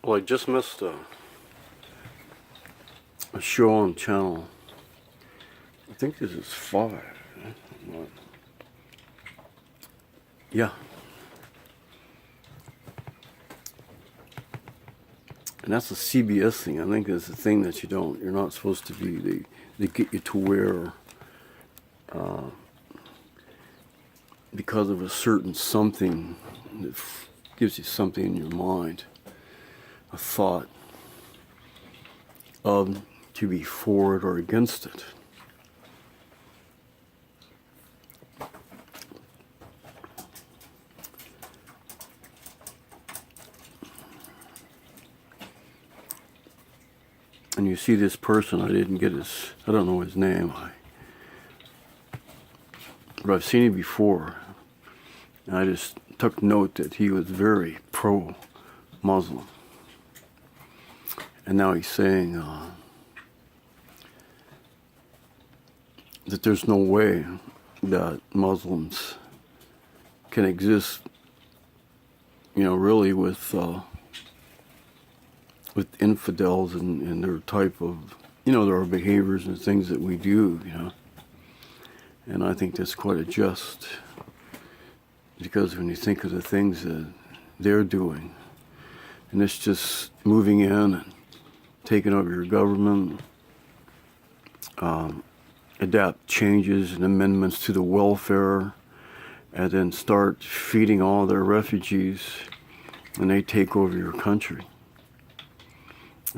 Well, I just missed a show on channel. I think this is 5. Yeah. And that's a CBS thing. I think it's a thing that you're not supposed to be. They get you to wear, because of a certain something that gives you something in your mind, a thought of to be for it or against it. And you see this person, I don't know his name, but I've seen him before. And I just took note that he was very pro-Muslim. And now he's saying that there's no way that Muslims can exist, really with infidels and their type of, their behaviors and things that we do, And I think that's quite a just, because when you think of the things that they're doing, and it's just moving in and taking over your government, adapt changes and amendments to the welfare, and then start feeding all their refugees, and they take over your country.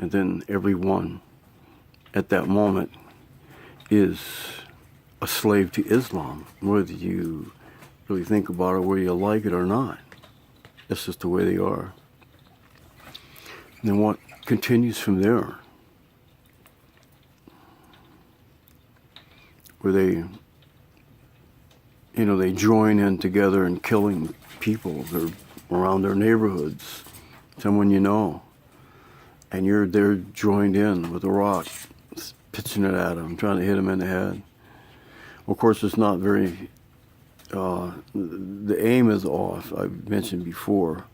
And then everyone at that moment is a slave to Islam, whether you really think about it, whether you like it or not. That's just the way they are. And then what continues from there? Where they join in together in killing people. They're around their neighborhoods, someone you know. And you're there joined in with a rock, pitching it at them, trying to hit them in the head. Of course, it's not very, the aim is off, I've mentioned before.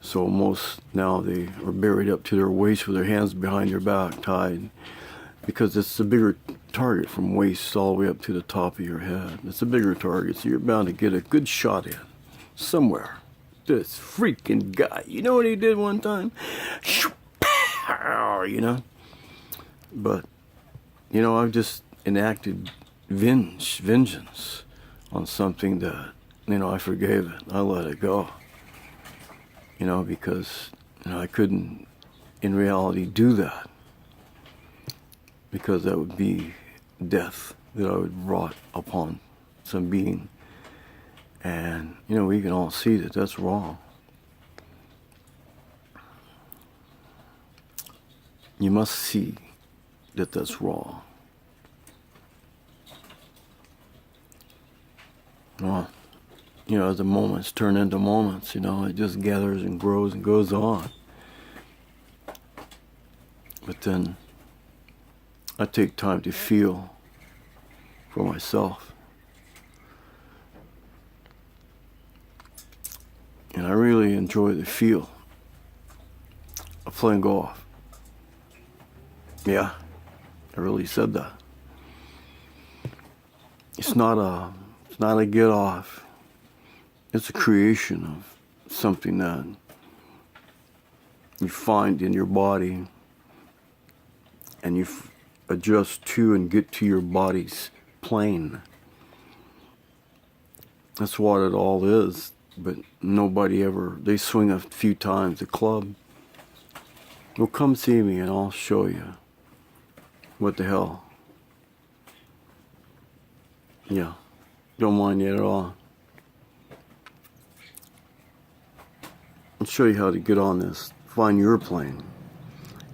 So most now they are buried up to their waist with their hands behind their back tied, because it's a bigger target from waist all the way up to the top of your head. It's a bigger target, so you're bound to get a good shot in somewhere. This freaking guy, you know what he did one time? But, I've just enacted vengeance on something that, I forgave it. I let it go. Because, I couldn't, in reality, do that. Because that would be death that I would wrought upon some being. And, we can all see that that's wrong. You must see that that's wrong. Well, as the moments turn into moments, it just gathers and grows and goes on. But then I take time to feel for myself. And I really enjoy the feel of playing golf. Yeah, I really said that. It's not a get off. It's a creation of something that you find in your body, and you adjust to and get to your body's plane. That's what it all is. But nobody ever, they swing a few times the club. Well, come see me and I'll show you. What the hell? Yeah, don't mind it at all. I'll show you how to get on this. Find your plane.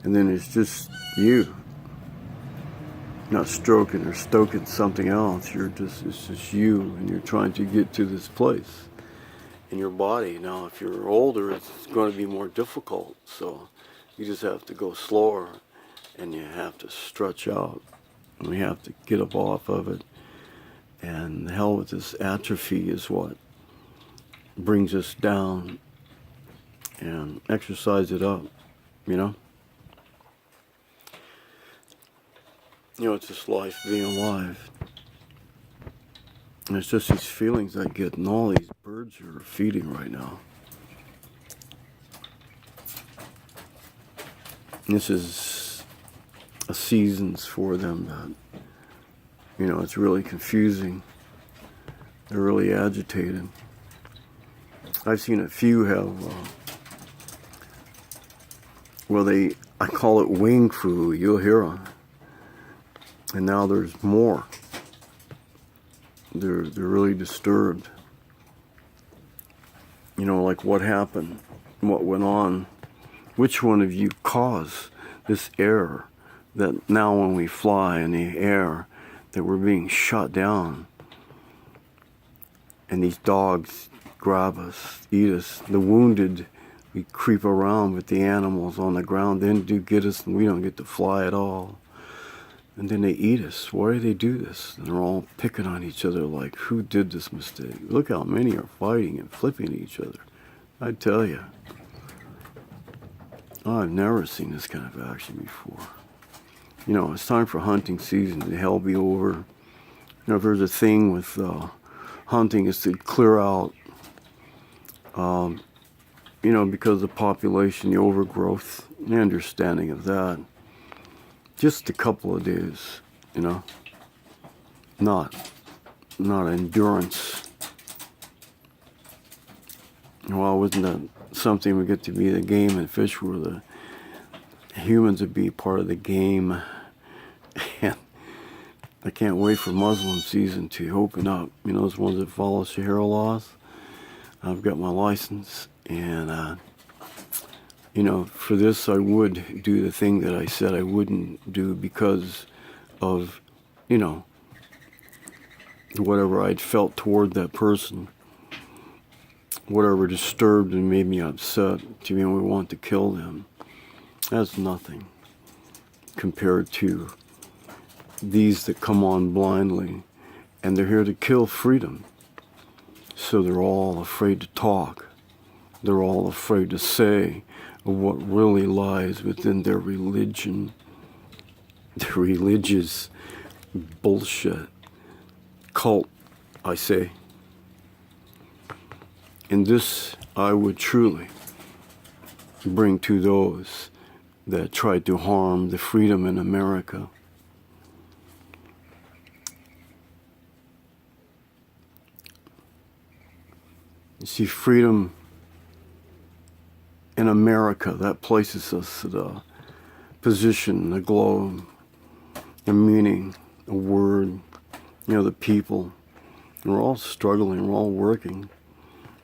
And then it's just you. Not stroking or stoking something else. It's just you, and you're trying to get to this place in your body. Now, if you're older, it's going to be more difficult. So you just have to go slower, and you have to stretch out, and we have to get up off of it. And the hell with this atrophy is what brings us down and exercise it up, you know? You know, it's just life being alive. And it's just these feelings I get, and all these birds are feeding right now. And this is a seasons for them that, you know, it's really confusing. They're really agitated. I've seen a few have, I call it wing fu, you'll hear them. And now there's more. They're really disturbed. You know, like what happened, what went on, which one of you caused this error that now when we fly in the air, that we're being shot down. And these dogs grab us, eat us. The wounded, we creep around with the animals on the ground, then do get us and we don't get to fly at all. And then they eat us. Why do they do this? And they're all picking on each other like, who did this mistake? Look how many are fighting and flipping each other. I tell you. I've never seen this kind of action before. You know, it's time for hunting season. The hell be over. You know, if there's a thing with hunting is to clear out, you know, because of the population, the overgrowth, the understanding of that. Just a couple of days, you know, not endurance. Well, wasn't that something we get to be the game and fish where the humans would be part of the game? And I can't wait for Muslim season to open up. You know, those ones that follow Sharia laws. I've got my license, and you know, for this I would do the thing that I said I wouldn't do because of, you know, whatever I'd felt toward that person, whatever disturbed and made me upset to me, we want to kill them. That's nothing compared to these that come on blindly, and they're here to kill freedom. So they're all afraid to talk. They're all afraid to say of what really lies within their religion, their religious bullshit cult, I say. And this I would truly bring to those that tried to harm the freedom in America. You see, freedom in America, that places us at a position, a globe, a meaning, a word, you know, the people. We're all struggling, we're all working.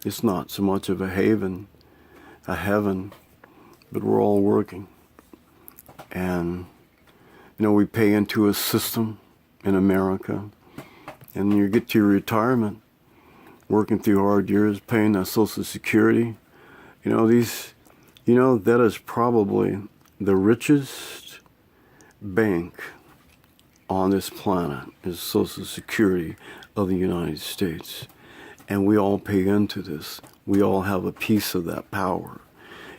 It's not so much of a haven, a heaven, but we're all working. And, you know, we pay into a system in America, and you get to your retirement, working through hard years, paying that Social Security. You know, that is probably the richest bank on this planet is Social Security of the United States. And we all pay into this. We all have a piece of that power.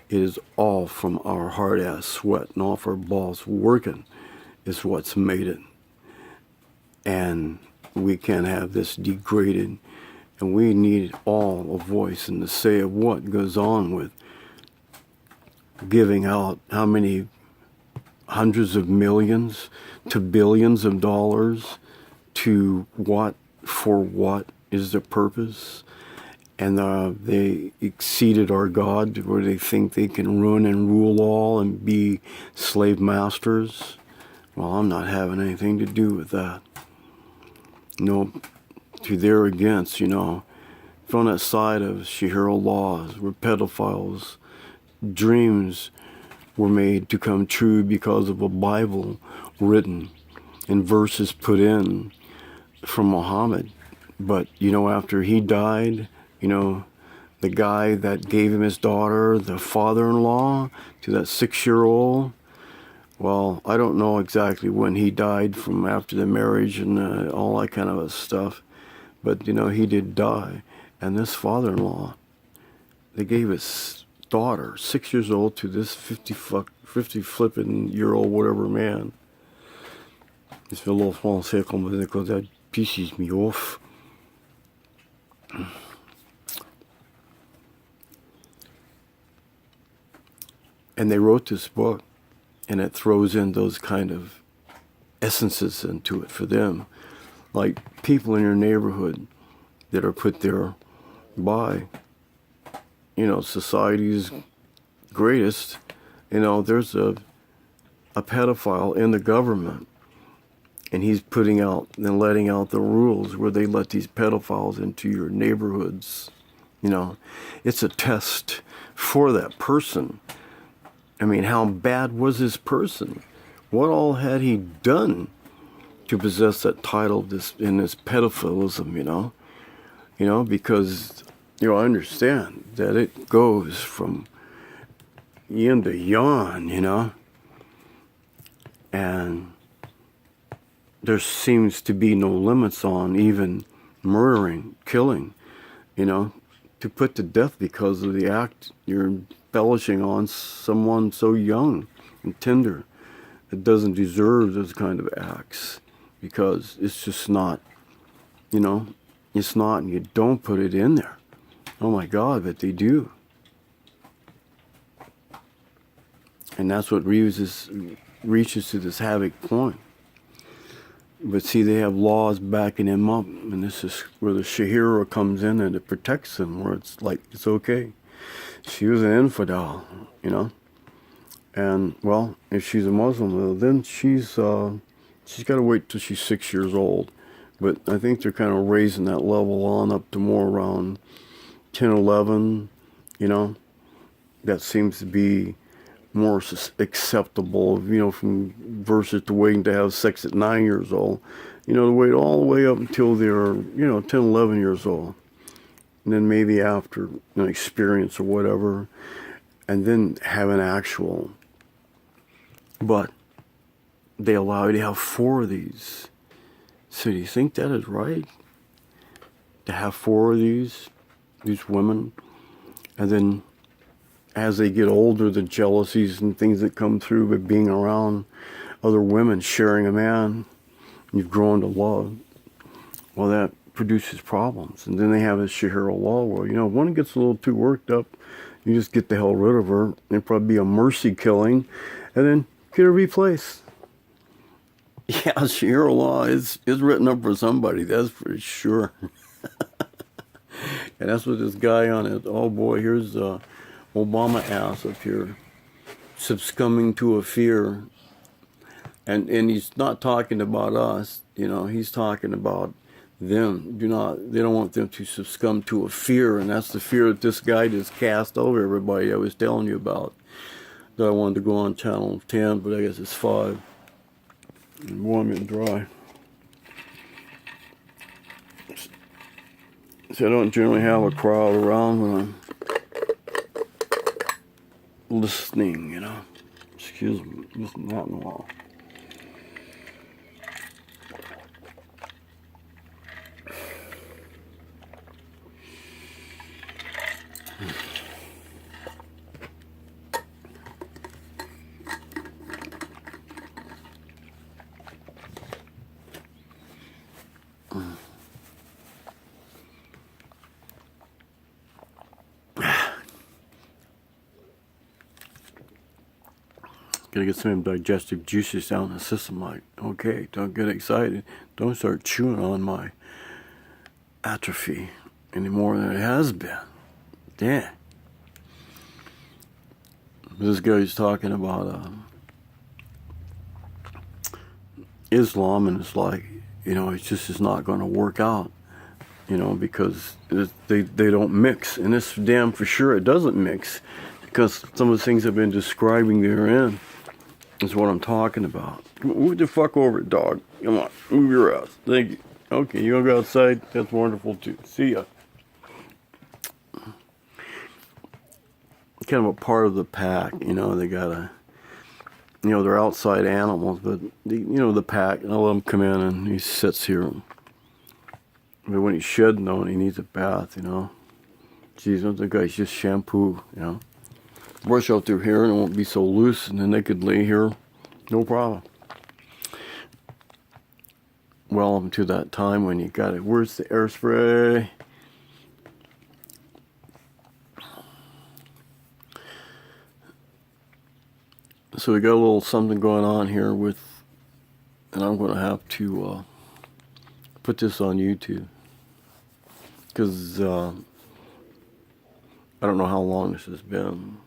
It is all from our hard-ass sweat and off our balls working is what's made it. And we can't have this degraded. And we need all a voice and the say of what goes on with giving out how many hundreds of millions to billions of dollars to what, for what is the purpose. And they exceeded our God where they think they can run and rule all and be slave masters. Well, I'm not having anything to do with that. No, to their against, you know, from that side of Sharia laws where pedophiles' dreams were made to come true because of a Bible written and verses put in from Muhammad. But, you know, after he died, you know, the guy that gave him his daughter, the father-in-law to that 6-year-old, well, I don't know exactly when he died from after the marriage and all that kind of stuff. But, you know, he did die. And this father-in-law, they gave his daughter, 6 years old, to this 50 flipping year old whatever man. This little français comme because that pisses me off. And they wrote this book, and it throws in those kind of essences into it for them, like people in your neighborhood that are put there by, society's greatest. There's a pedophile in the government, and he's putting out and letting out the rules where they let these pedophiles into your neighborhoods. It's a test for that person. I mean, how bad was this person? What all had he done to possess that title in this pedophilism, because, I understand that it goes from yin to yang, and there seems to be no limits on even murdering, killing, to put to death because of the act you're embellishing on someone so young and tender that doesn't deserve those kind of acts, because it's just not, it's not, and you don't put it in there. Oh my God, but they do. And that's what reaches to this havoc point. But see, they have laws backing him up, and this is where the Shahira comes in and it protects them, where it's like, it's okay. She was an infidel, and well, if she's a Muslim, then she's got to wait till she's 6 years old. But I think they're kind of raising that level on up to more around 10, 11, that seems to be more acceptable, from versus to waiting to have sex at 9 years old, to wait all the way up until they're, 10, 11 years old. And then maybe after an experience or whatever, and then have an actual. But they allow you to have 4 of these. So do you think that is right? To have 4 of these women, and then as they get older, the jealousies and things that come through by being around other women, sharing a man you've grown to love, well, that produces problems. And then they have this Shahira law where, if one gets a little too worked up, you just get the hell rid of her. It'd probably be a mercy killing, and then get her replaced. Yeah, Shahira law is written up for somebody, that's for sure. And that's what this guy on it, oh boy, here's Obama ass up here, succumbing to a fear. And he's not talking about us, he's talking about them. They don't want them to succumb to a fear, and that's the fear that this guy just cast over everybody I was telling you about. That I wanted to go on channel 10, but I guess it's 5. And warm and dry. So I don't generally have a crowd around when I'm listening, Excuse me, listen, not in a while. Gotta get some digestive juices down the system. Like, okay, don't get excited. Don't start chewing on my atrophy any more than it has been. Damn. This guy's talking about Islam, and it's like, it's not going to work out, because they don't mix. And it's damn for sure it doesn't mix, because some of the things I've been describing therein is what I'm talking about. Move the fuck over, dog. Come on, move your ass. Thank you. Okay, you want to go outside? That's wonderful too. See ya. Kind of a part of the pack, they gotta, they're outside animals, but the pack, and I let him come in and he sits here. But when he's shedding though, and he needs a bath, geez, the guy's just shampoo, brush out their hair and it won't be so loose, and then they could lay here, no problem. Well, up to that time when you got it. Where's the air spray? So we got a little something going on here with, and I'm going to have to put this on YouTube because I don't know how long this has been.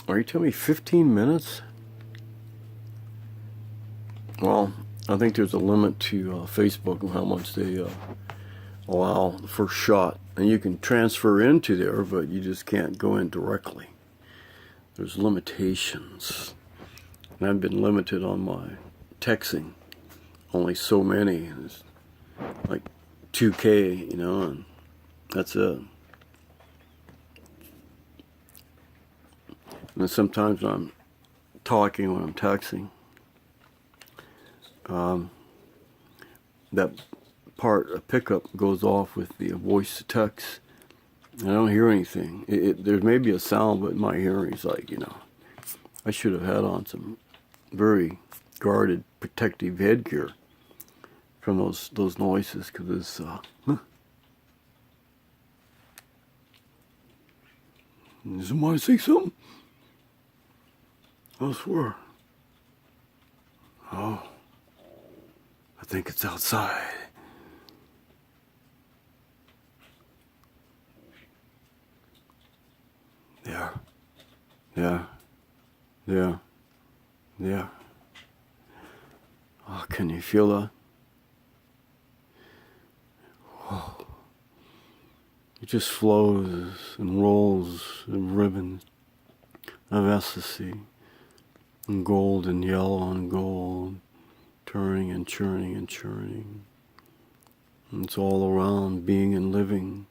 Are you telling me 15 minutes? Well, I think there's a limit to Facebook and how much they allow the first shot. And you can transfer into there, but you just can't go in directly. There's limitations. And I've been limited on my texting. Only so many. It's like 2K, you know, and that's it. And then sometimes when I'm talking, when I'm texting, that part, a pickup goes off with the voice to text. I don't hear anything. There may be a sound, but my hearing is like, you know, I should have had on some very guarded protective headgear from those noises, because it's Did somebody say something? I swear. Oh, I think it's outside. Yeah. Yeah. Yeah. Yeah. Oh, can you feel that? Oh. It just flows and rolls in ribbons of ecstasy, and gold and yellow and gold, turning and churning and churning. And it's all around, being and living.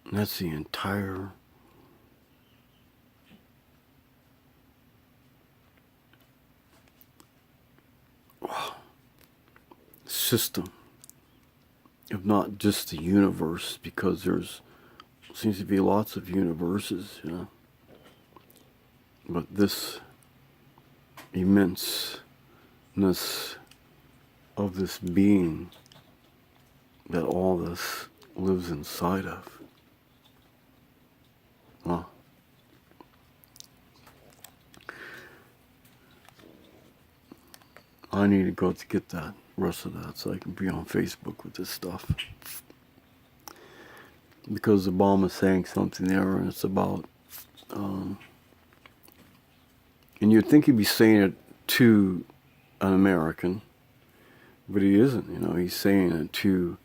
And that's the entire system of not just the universe, because there's seems to be lots of universes, you know. But this immenseness of this being that all this lives inside of. Well, I need to go to get that rest of that so I can be on Facebook with this stuff. Because Obama's saying something there, and it's about, and you'd think he'd be saying it to an American, but he isn't. You know, he's saying it to,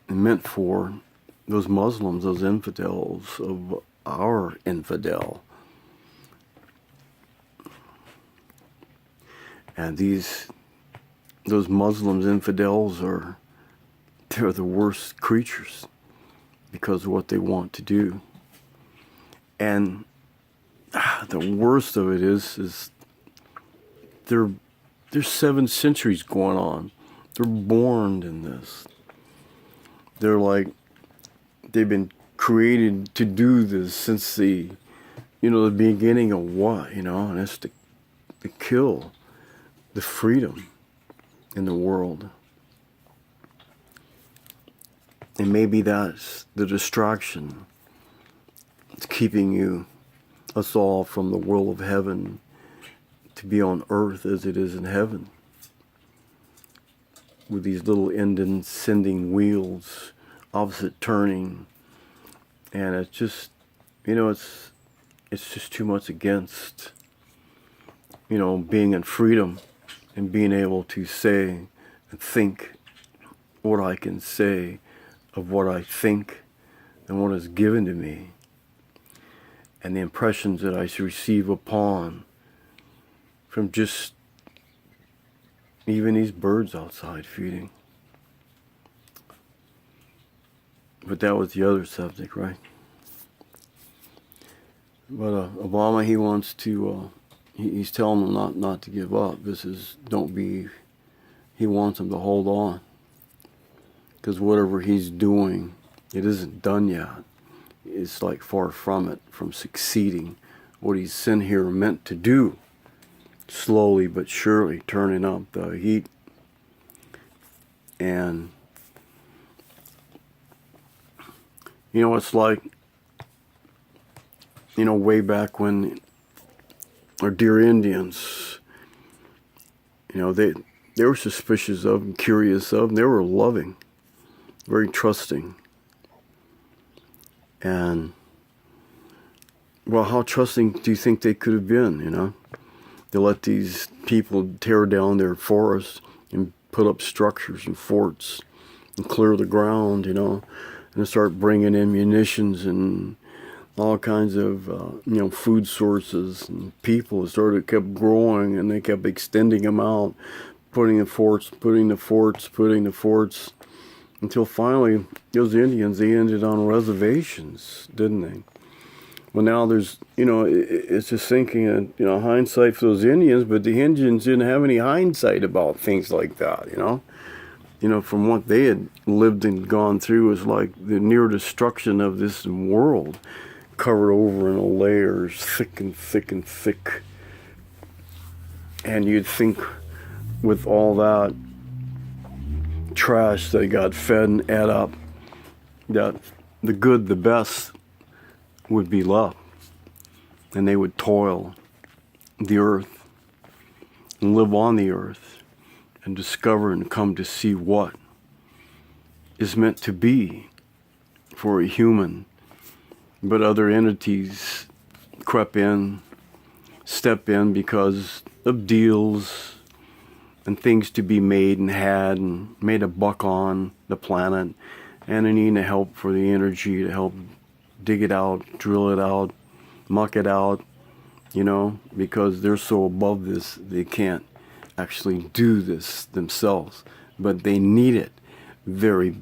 and meant for those Muslims, those infidels of our infidel. And those Muslims, infidels, they're the worst creatures because of what they want to do. And the worst of it is there's 7 centuries going on. They're born in this. They're like, they've been created to do this since the beginning of what, and it's to kill the freedom in the world. And maybe that's the distraction. It's keeping us all from the will of heaven, to be on earth as it is in heaven, with these little ascending wheels, opposite turning. And it's just, it's just too much against, being in freedom and being able to say and think what I can say of what I think and what is given to me, and the impressions that I receive upon from just even these birds outside feeding. But that was the other subject, right? But Obama, he wants to, he's telling them not to give up. He wants them to hold on. because whatever he's doing, it isn't done yet. It's like far from it, from succeeding what he's sent here meant to do. Slowly but surely turning up the heat. And you know, it's like, you know, way back when our dear Indians, you know, they were suspicious of and curious of, and they were loving, very trusting. And, well, how trusting do you think they could have been, you know? They let these people tear down their forests and put up structures and forts and clear the ground, you know, and start bringing in munitions and all kinds of, you know, food sources. And people kept growing, and they kept extending them out, putting the forts, until finally those Indians, they ended on reservations, didn't they? Well, now there's, you know, it's just thinking, you know, hindsight for those Indians, but the Indians didn't have any hindsight about things like that, you know? You know, from what they had lived and gone through, was like the near destruction of this world, covered over in layers, thick and thick and thick. And you'd think with all that trash they got fed and ate up, that the good, the best would be left. And they would toil the earth and live on the earth and discover and come to see what is meant to be for a human. But other entities step in because of deals and things to be made and had and made a buck on the planet, and they need help for the energy to help dig it out, drill it out, muck it out, you know, because they're so above this, they can't actually do this themselves, but they need it very bad.